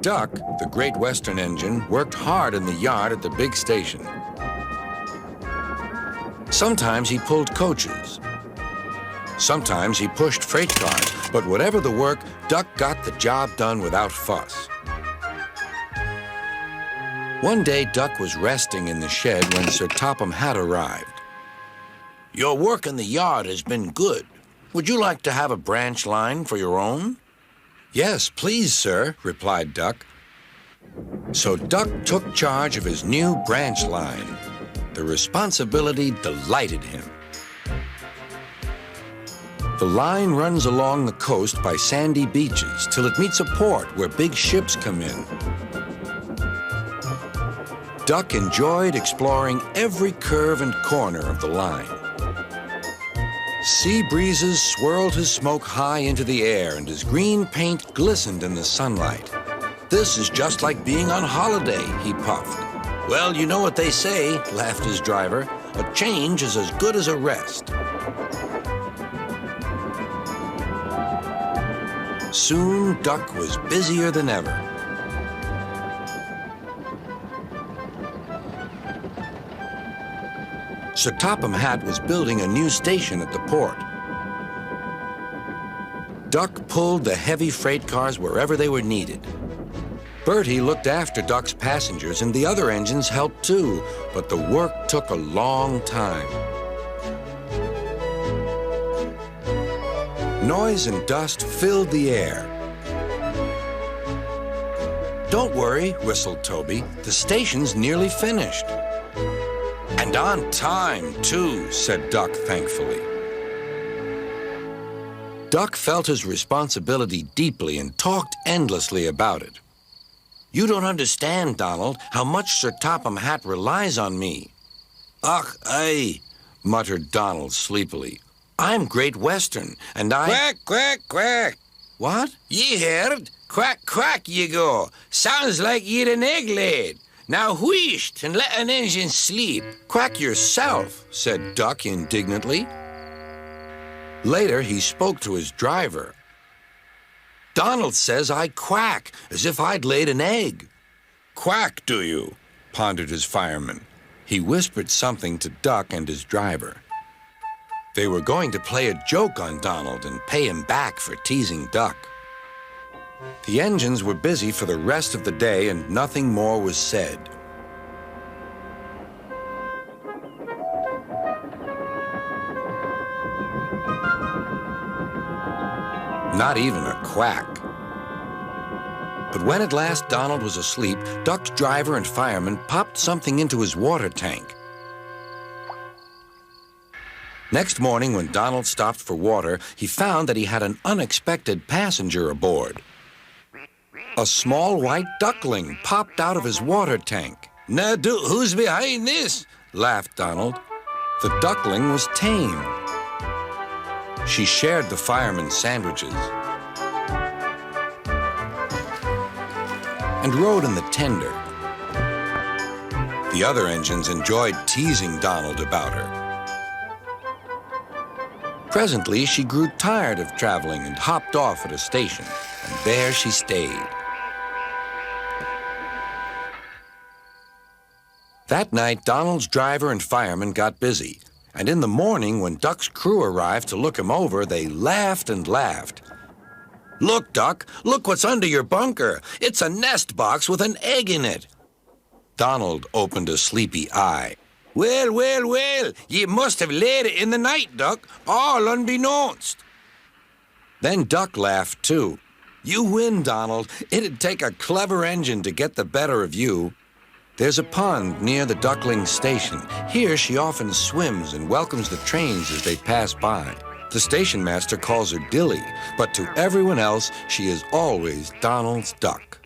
Duck, the Great Western engine, worked hard in the yard at the big station. Sometimes he pulled coaches. Sometimes he pushed freight cars, but whatever the work, Duck got the job done without fuss. One day, Duck was resting in the shed when Sir Topham Hatt arrived. "Your work in the yard has been good. Would you like to have a branch line for your own?" "Yes, please, sir," replied Duck. So Duck took charge of his new branch line. The responsibility delighted him. The line runs along the coast by sandy beaches till it meets a port where big ships come in. Duck enjoyed exploring every curve and corner of the line. Sea breezes swirled his smoke high into the air, and his green paint glistened in the sunlight. "This is just like being on holiday," he puffed. "Well, you know what they say," laughed his driver. "A change is as good as a rest." Soon, Duck was busier than ever. Sir Topham Hatt was building a new station at the port. Duck pulled the heavy freight cars wherever they were needed. Bertie looked after Duck's passengers, and the other engines helped too, but the work took a long time. Noise and dust filled the air. "Don't worry," whistled Toby. "The station's nearly finished." "And on time, too," said Duck thankfully. Duck felt his responsibility deeply and talked endlessly about it. "You don't understand, Donald, how much Sir Topham Hatt relies on me." "Ach, aye," muttered Donald sleepily. "I'm Great Western, and I—" "Quack, quack, quack." "What?" "Ye heard? Quack, quack, ye go. Sounds like ye'd an egg laid. Now wheesht and let an engine sleep." "Quack yourself," said Duck indignantly. Later, he spoke to his driver. "Donald says I quack, as if I'd laid an egg." "Quack, do you?" pondered his fireman. He whispered something to Duck and his driver. They were going to play a joke on Donald and pay him back for teasing Duck. The engines were busy for the rest of the day, and nothing more was said. Not even a quack. But when at last Donald was asleep, Duck's driver and fireman popped something into his water tank. Next morning, when Donald stopped for water, he found that he had an unexpected passenger aboard. A small white duckling popped out of his water tank. "Now, who's behind this?" laughed Donald. The duckling was tame. She shared the fireman's sandwiches and rode in the tender. The other engines enjoyed teasing Donald about her. Presently, she grew tired of traveling and hopped off at a station, and there she stayed. That night, Donald's driver and fireman got busy, and in the morning, when Duck's crew arrived to look him over, they laughed and laughed. "Look, Duck, look what's under your bunker. It's a nest box with an egg in it." Donald opened a sleepy eye. "Well, well, well, ye must have laid it in the night, Duck, all unbeknownst." Then Duck laughed, too. "You win, Donald. It'd take a clever engine to get the better of you." There's a pond near the duckling station. Here she often swims and welcomes the trains as they pass by. The station master calls her Dilly, but to everyone else, she is always Donald's duck.